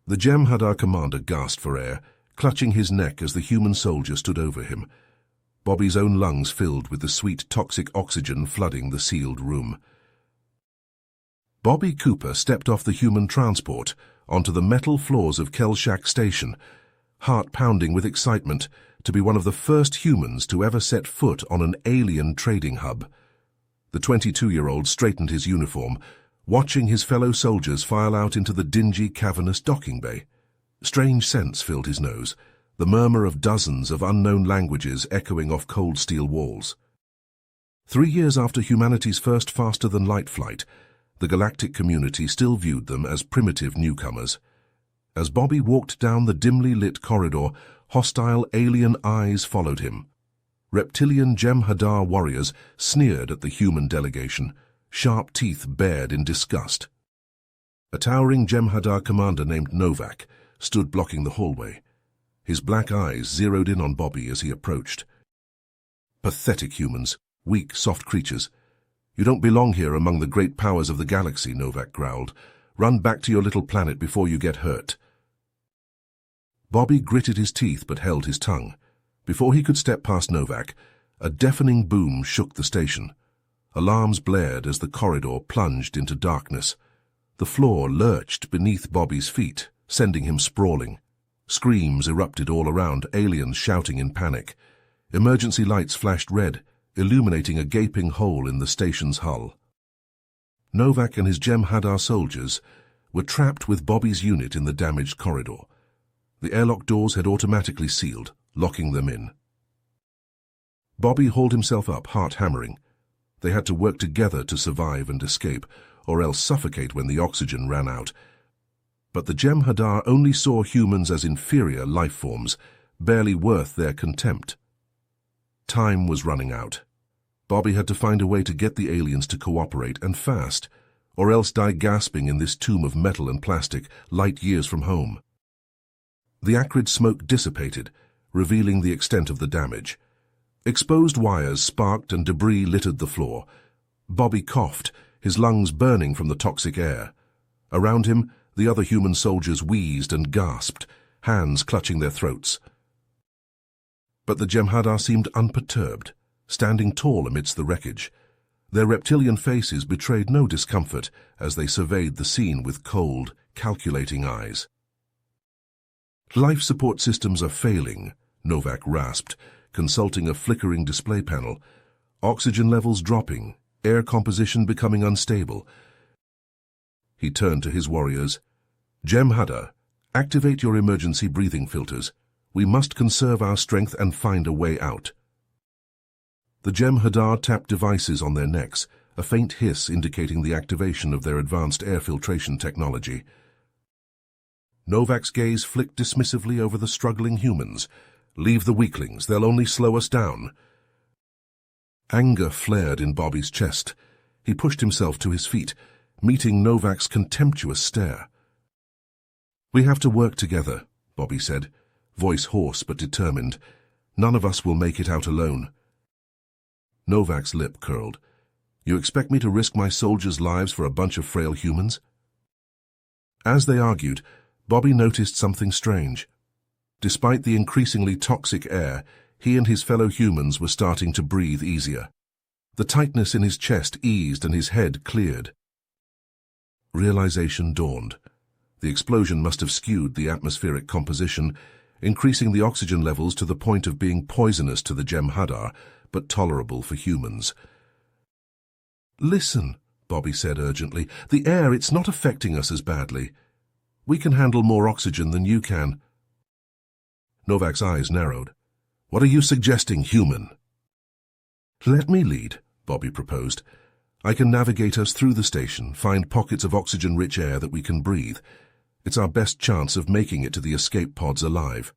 The Jem'Hadar commander gasped for air, clutching his neck as the human soldier stood over him. Bobby's own lungs filled with the sweet toxic oxygen flooding the sealed room. Bobby Cooper stepped off the human transport onto the metal floors of Kelshak Station, heart pounding with excitement to be one of the first humans to ever set foot on an alien trading hub. The 22-year-old straightened his uniform, watching his fellow soldiers file out into the dingy, cavernous docking bay. Strange scents filled his nose, the murmur of dozens of unknown languages echoing off cold steel walls. 3 years after humanity's first faster-than-light flight, the galactic community still viewed them as primitive newcomers. As Bobby walked down the dimly lit corridor, hostile alien eyes followed him. Reptilian Jem'Hadar warriors sneered at the human delegation, sharp teeth bared in disgust. A towering Jem'Hadar commander named Novak stood blocking the hallway. His black eyes zeroed in on Bobby as he approached. Pathetic humans, weak, soft creatures. You don't belong here among the great powers of the galaxy, Novak growled. Run back to your little planet before you get hurt. Bobby gritted his teeth but held his tongue. Before he could step past Novak, a deafening boom shook the station. Alarms blared as the corridor plunged into darkness. The floor lurched beneath Bobby's feet, sending him sprawling. Screams erupted all around, aliens shouting in panic. Emergency lights flashed red, illuminating a gaping hole in the station's hull. Novak and his Jem'Hadar soldiers were trapped with Bobby's unit in the damaged corridor. The airlock doors had automatically sealed, locking them in. Bobby hauled himself up, heart hammering. They had to work together to survive and escape, or else suffocate when the oxygen ran out. But the Jem'Hadar only saw humans as inferior life forms, barely worth their contempt. Time was running out. Bobby had to find a way to get the aliens to cooperate, and fast, or else die gasping in this tomb of metal and plastic, light years from home. The acrid smoke dissipated, revealing the extent of the damage. Exposed wires sparked and debris littered the floor. Bobby coughed, his lungs burning from the toxic air. Around him, the other human soldiers wheezed and gasped, hands clutching their throats. But the Jem'Hadar seemed unperturbed, standing tall amidst the wreckage. Their reptilian faces betrayed no discomfort as they surveyed the scene with cold, calculating eyes. Life support systems are failing, Novak rasped, consulting a flickering display panel. Oxygen levels dropping, air composition becoming unstable. He turned to his warriors. Jem'Hadar, activate your emergency breathing filters. We must conserve our strength and find a way out. The Jem'Hadar tapped devices on their necks, a faint hiss indicating the activation of their advanced air filtration technology. Novak's gaze flicked dismissively over the struggling humans. Leave the weaklings, they'll only slow us down. Anger flared in Bobby's chest. He pushed himself to his feet, meeting Novak's contemptuous stare. We have to work together, Bobby said, voice hoarse but determined. None of us will make it out alone. Novak's lip curled. You expect me to risk my soldiers' lives for a bunch of frail humans? As they argued, Bobby noticed something strange. Despite the increasingly toxic air, he and his fellow humans were starting to breathe easier. The tightness in his chest eased and his head cleared. Realization dawned. The explosion must have skewed the atmospheric composition, increasing the oxygen levels to the point of being poisonous to the Jem'Hadar, but tolerable for humans. Listen, Bobby said urgently. The air, it's not affecting us as badly. We can handle more oxygen than you can. Novak's eyes narrowed. What are you suggesting, human? Let me lead, Bobby proposed. I can navigate us through the station, find pockets of oxygen-rich air that we can breathe. It's our best chance of making it to the escape pods alive.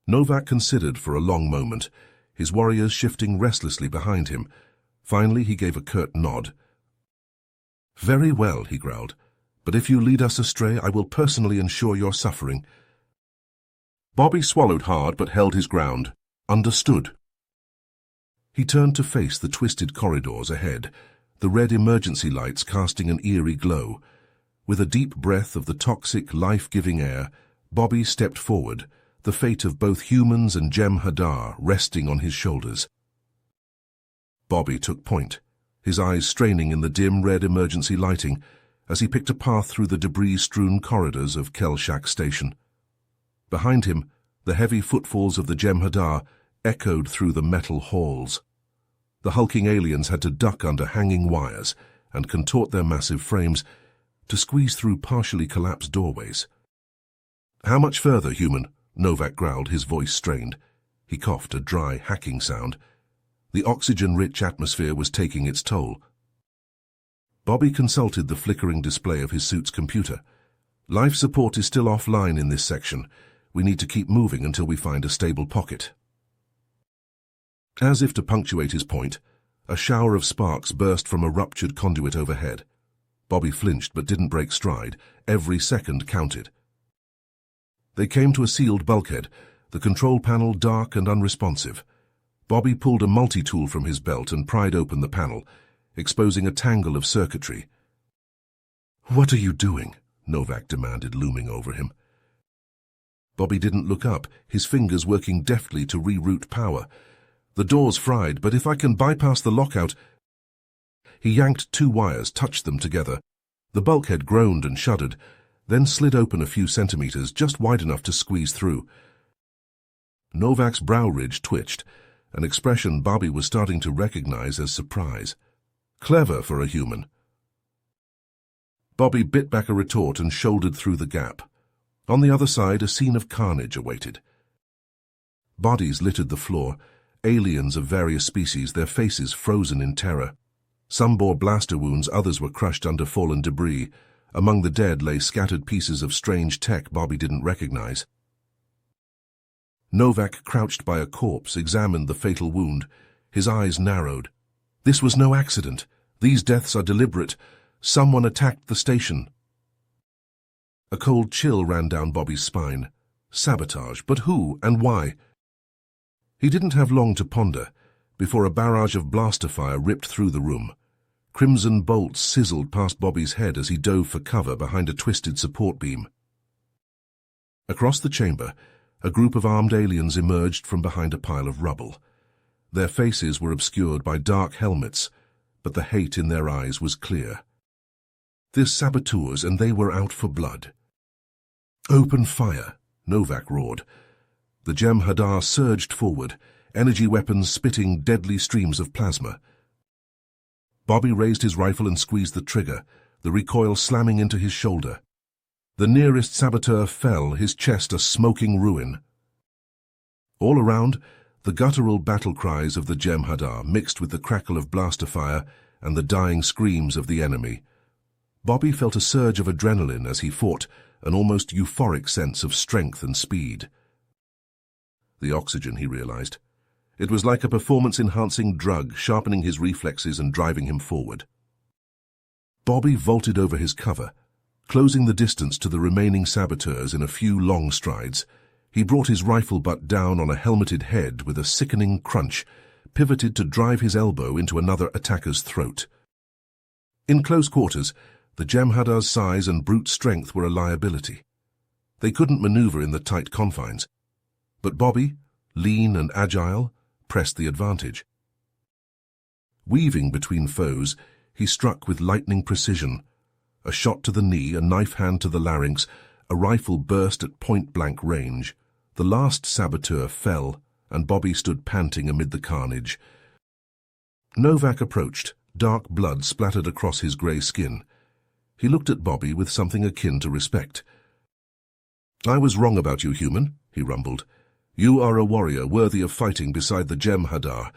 Novak considered for a long moment, his warriors shifting restlessly behind him. Finally, he gave a curt nod. Very well, he growled. But if you lead us astray, I will personally ensure your suffering. Bobby swallowed hard but held his ground. Understood. He turned to face the twisted corridors ahead, the red emergency lights casting an eerie glow. With a deep breath of the toxic, life-giving air, Bobby stepped forward, the fate of both humans and Jem'Hadar resting on his shoulders. Bobby took point, his eyes straining in the dim red emergency lighting as he picked a path through the debris-strewn corridors of Kelshak Station. Behind him, the heavy footfalls of the Jem'Hadar echoed through the metal halls. The hulking aliens had to duck under hanging wires and contort their massive frames to squeeze through partially collapsed doorways. "How much further, human?" Novak growled, his voice strained. He coughed, a dry, hacking sound. The oxygen-rich atmosphere was taking its toll. Bobby consulted the flickering display of his suit's computer. "Life support is still offline in this section. We need to keep moving until we find a stable pocket." As if to punctuate his point, a shower of sparks burst from a ruptured conduit overhead. Bobby flinched but didn't break stride. Every second counted. They came to a sealed bulkhead, the control panel dark and unresponsive. Bobby pulled a multi-tool from his belt and pried open the panel, exposing a tangle of circuitry. "What are you doing?" Novak demanded, looming over him. Bobby didn't look up, his fingers working deftly to reroute power. "The door's fried, but if I can bypass the lockout—" He yanked two wires, touched them together. The bulkhead groaned and shuddered, then slid open a few centimeters, just wide enough to squeeze through. Novak's brow ridge twitched, an expression Bobby was starting to recognize as surprise. Clever for a human. Bobby bit back a retort and shouldered through the gap. On the other side, a scene of carnage awaited. Bodies littered the floor, aliens of various species, their faces frozen in terror. Some bore blaster wounds, others were crushed under fallen debris. Among the dead lay scattered pieces of strange tech Bobby didn't recognize. Novak, crouched by a corpse, examined the fatal wound. His eyes narrowed. This was no accident. These deaths are deliberate. Someone attacked the station. A cold chill ran down Bobby's spine. Sabotage, but who and why? He didn't have long to ponder before a barrage of blaster fire ripped through the room. Crimson bolts sizzled past Bobby's head as he dove for cover behind a twisted support beam. Across the chamber, a group of armed aliens emerged from behind a pile of rubble. Their faces were obscured by dark helmets, but the hate in their eyes was clear. They're saboteurs, and they were out for blood. "Open fire," Novak roared. The Jem'Hadar surged forward, energy weapons spitting deadly streams of plasma. Bobby raised his rifle and squeezed the trigger, the recoil slamming into his shoulder. The nearest saboteur fell, his chest a smoking ruin. All around, the guttural battle cries of the Jem'Hadar mixed with the crackle of blaster fire and the dying screams of the enemy. Bobby felt a surge of adrenaline as he fought, an almost euphoric sense of strength and speed. The oxygen, he realized. It was like a performance-enhancing drug, sharpening his reflexes and driving him forward. Bobby vaulted over his cover, closing the distance to the remaining saboteurs in a few long strides. He brought his rifle butt down on a helmeted head with a sickening crunch, pivoted to drive his elbow into another attacker's throat. In close quarters, the Jem'Hadar's size and brute strength were a liability. They couldn't maneuver in the tight confines. But Bobby, lean and agile, pressed the advantage. Weaving between foes, he struck with lightning precision. A shot to the knee, a knife hand to the larynx, a rifle burst at point-blank range. The last saboteur fell, and Bobby stood panting amid the carnage. Novak approached, dark blood splattered across his grey skin. He looked at Bobby with something akin to respect. "I was wrong about you, human," he rumbled. "You are a warrior worthy of fighting beside the Jem'Hadar."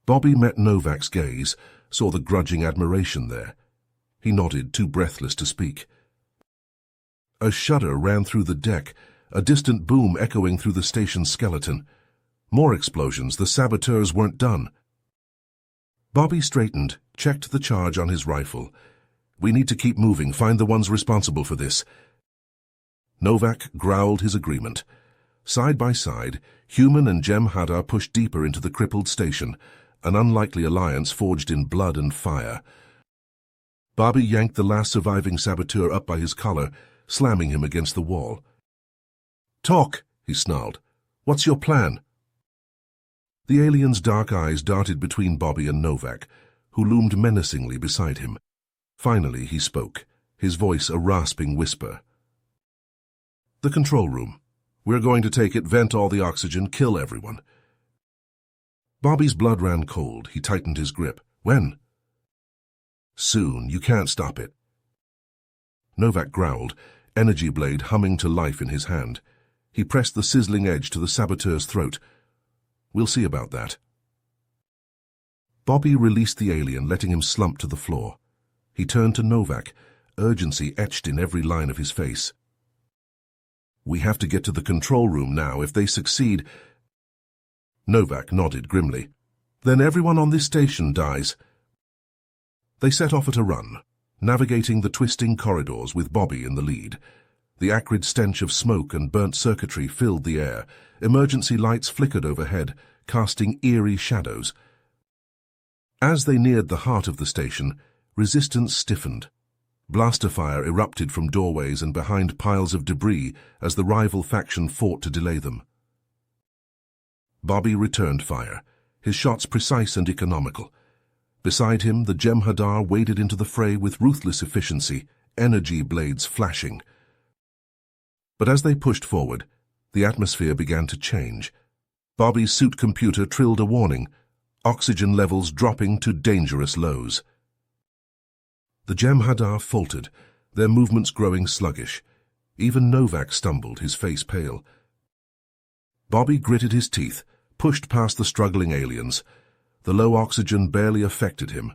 Bobby met Novak's gaze, saw the grudging admiration there. He nodded, too breathless to speak. A shudder ran through the deck, a distant boom echoing through the station's skeleton. More explosions, the saboteurs weren't done. Bobby straightened, checked the charge on his rifle. "We need to keep moving, find the ones responsible for this." Novak growled his agreement. Side by side, human and Jem'Hadar pushed deeper into the crippled station, an unlikely alliance forged in blood and fire. Bobby yanked the last surviving saboteur up by his collar, slamming him against the wall. "Talk," he snarled. "What's your plan?" The alien's dark eyes darted between Bobby and Novak, who loomed menacingly beside him. Finally he spoke, his voice a rasping whisper. "The control room. We're going to take it, vent all the oxygen, kill everyone." Bobby's blood ran cold. He tightened his grip. "When?" "Soon. You can't stop it." Novak growled, energy blade humming to life in his hand. He pressed the sizzling edge to the saboteur's throat. "We'll see about that." Bobby released the alien, letting him slump to the floor. He turned to Novak, urgency etched in every line of his face. "We have to get to the control room now. If they succeed—" Novak nodded grimly. "Then everyone on this station dies." They set off at a run, navigating the twisting corridors with Bobby in the lead. The acrid stench of smoke and burnt circuitry filled the air. Emergency lights flickered overhead, casting eerie shadows. As they neared the heart of the station, resistance stiffened. Blaster fire erupted from doorways and behind piles of debris as the rival faction fought to delay them. Bobby returned fire, his shots precise and economical. Beside him, the Jem'Hadar waded into the fray with ruthless efficiency, energy blades flashing. But as they pushed forward, the atmosphere began to change. Bobby's suit computer trilled a warning, oxygen levels dropping to dangerous lows. The Jem'Hadar faltered, their movements growing sluggish. Even Novak stumbled, his face pale. Bobby gritted his teeth, pushed past the struggling aliens. The low oxygen barely affected him.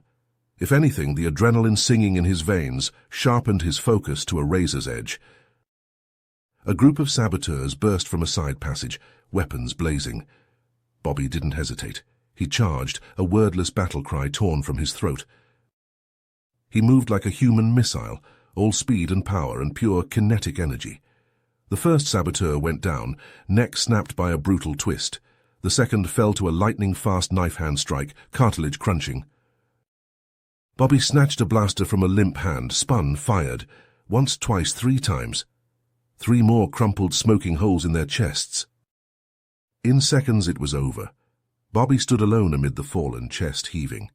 If anything, the adrenaline singing in his veins sharpened his focus to a razor's edge. A group of saboteurs burst from a side passage, weapons blazing. Bobby didn't hesitate. He charged, a wordless battle cry torn from his throat. He moved like a human missile, all speed and power and pure kinetic energy. The first saboteur went down, neck snapped by a brutal twist. The second fell to a lightning-fast knife-hand strike, cartilage crunching. Bobby snatched a blaster from a limp hand, spun, fired. Once, twice, 3 times. 3 more crumpled, smoking holes in their chests. In seconds it was over. Bobby stood alone amid the fallen, chest heaving.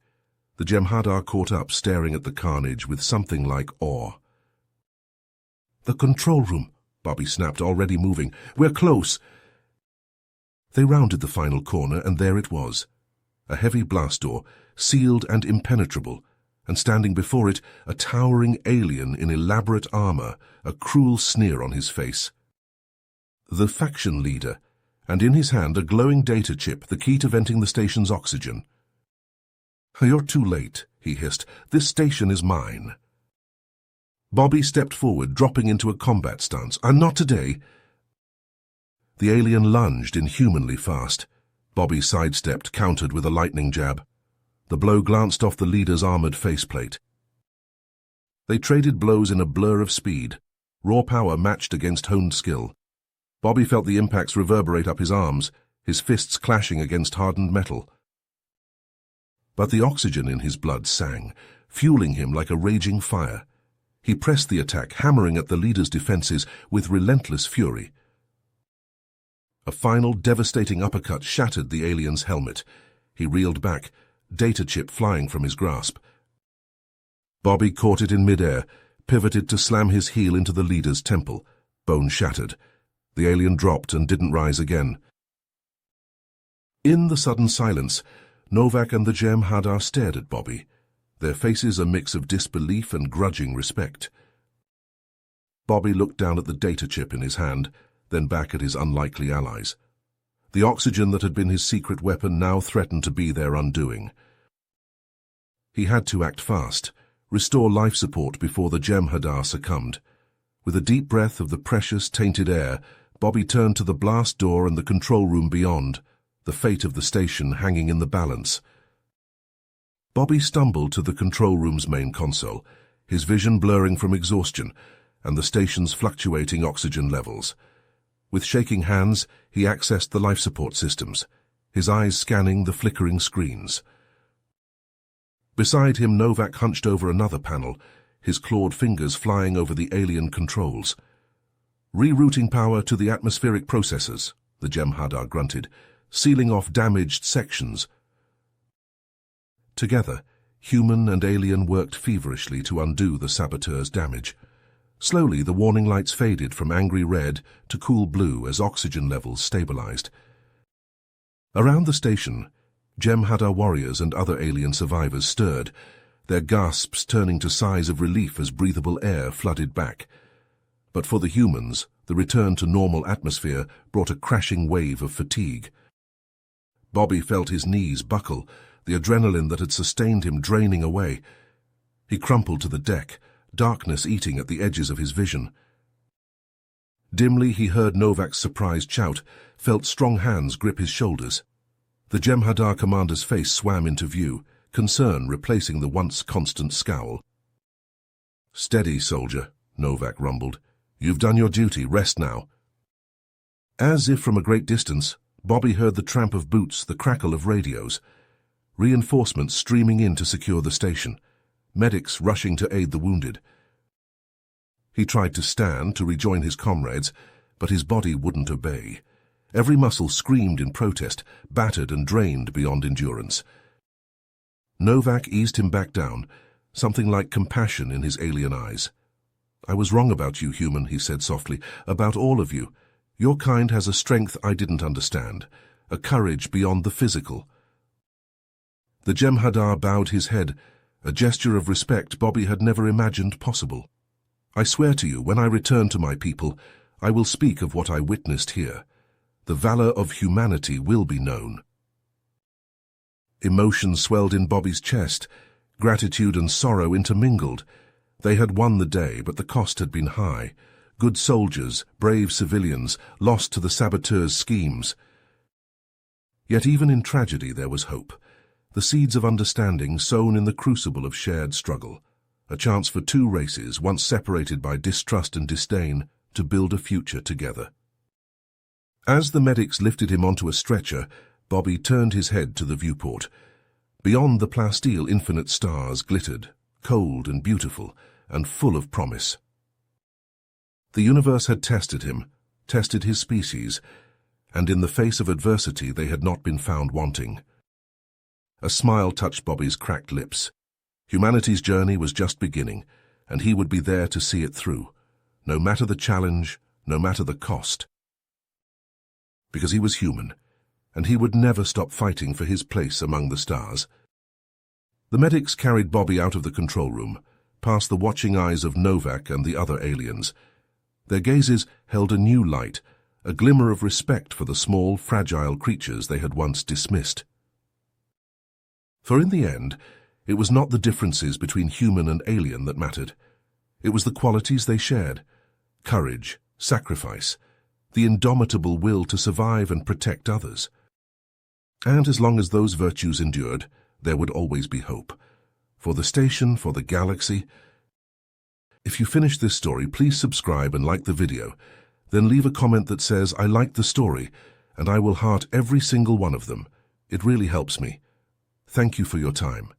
The Jem'Hadar caught up, staring at the carnage with something like awe. "The control room," Bobby snapped, already moving. "We're close." They rounded the final corner, and there it was. A heavy blast door, sealed and impenetrable, and standing before it, a towering alien in elaborate armor, a cruel sneer on his face. The faction leader, and in his hand a glowing data chip, the key to venting the station's oxygen. "You're too late," he hissed. "This station is mine." Bobby stepped forward, dropping into a combat stance. "Not today." The alien lunged inhumanly fast. Bobby sidestepped, countered with a lightning jab. The blow glanced off the leader's armored faceplate. They traded blows in a blur of speed, raw power matched against honed skill. Bobby felt the impacts reverberate up his arms, his fists clashing against hardened metal. But the oxygen in his blood sang, fueling him like a raging fire. He pressed the attack, hammering at the leader's defenses with relentless fury. A final, devastating uppercut shattered the alien's helmet. He reeled back, data chip flying from his grasp. Bobby caught it in midair, pivoted to slam his heel into the leader's temple. Bone shattered. The alien dropped and didn't rise again. In the sudden silence, Novak and the Jem'Hadar stared at Bobby, their faces a mix of disbelief and grudging respect. Bobby looked down at the data chip in his hand, then back at his unlikely allies. The oxygen that had been his secret weapon now threatened to be their undoing. He had to act fast, restore life support before the Jem'Hadar succumbed. With a deep breath of the precious, tainted air, Bobby turned to the blast door and the control room beyond, the fate of the station hanging in the balance. Bobby stumbled to the control room's main console, his vision blurring from exhaustion and the station's fluctuating oxygen levels. With shaking hands, he accessed the life support systems, his eyes scanning the flickering screens. Beside him, Novak hunched over another panel, his clawed fingers flying over the alien controls. "Rerouting power to the atmospheric processors," the Jem'Hadar grunted, sealing off damaged sections. Together, human and alien worked feverishly to undo the saboteur's damage. Slowly, the warning lights faded from angry red to cool blue as oxygen levels stabilized. Around the station, Jem'Hadar warriors and other alien survivors stirred, their gasps turning to sighs of relief as breathable air flooded back. But for the humans, the return to normal atmosphere brought a crashing wave of fatigue. Bobby felt his knees buckle, the adrenaline that had sustained him draining away. He crumpled to the deck, darkness eating at the edges of his vision. Dimly he heard Novak's surprised shout, felt strong hands grip his shoulders. The Jem'Hadar commander's face swam into view, concern replacing the once constant scowl. "Steady, soldier," Novak rumbled. "You've done your duty, rest now." As if from a great distance, Bobby heard the tramp of boots, the crackle of radios. Reinforcements streaming in to secure the station, medics rushing to aid the wounded. He tried to stand to rejoin his comrades, but his body wouldn't obey. Every muscle screamed in protest, battered and drained beyond endurance. Novak eased him back down, something like compassion in his alien eyes. "I was wrong about you, human," he said softly, "about all of you. Your kind has a strength I didn't understand, a courage beyond the physical." The Jem'Hadar bowed his head, a gesture of respect Bobby had never imagined possible. "I swear to you, when I return to my people, I will speak of what I witnessed here. The valor of humanity will be known." Emotion swelled in Bobby's chest, gratitude and sorrow intermingled. They had won the day, but the cost had been high. Good soldiers, brave civilians, lost to the saboteur's schemes. Yet even in tragedy there was hope. The seeds of understanding sown in the crucible of shared struggle. A chance for two races, once separated by distrust and disdain, to build a future together. As the medics lifted him onto a stretcher, Bobby turned his head to the viewport. Beyond the plasteel, infinite stars glittered, cold and beautiful, and full of promise. The universe had tested him, tested his species, and in the face of adversity they had not been found wanting. A smile touched Bobby's cracked lips. Humanity's journey was just beginning, and he would be there to see it through, no matter the challenge, no matter the cost. Because he was human, and he would never stop fighting for his place among the stars. The medics carried Bobby out of the control room, past the watching eyes of Novak and the other aliens. Their gazes held a new light, a glimmer of respect for the small, fragile creatures they had once dismissed. For in the end, it was not the differences between human and alien that mattered. It was the qualities they shared: courage, sacrifice, the indomitable will to survive and protect others. And as long as those virtues endured, there would always be hope. For the station, for the galaxy. If you finished this story, please subscribe and like the video. Then leave a comment that says, "I liked the story," and I will heart every single one of them. It really helps me. Thank you for your time.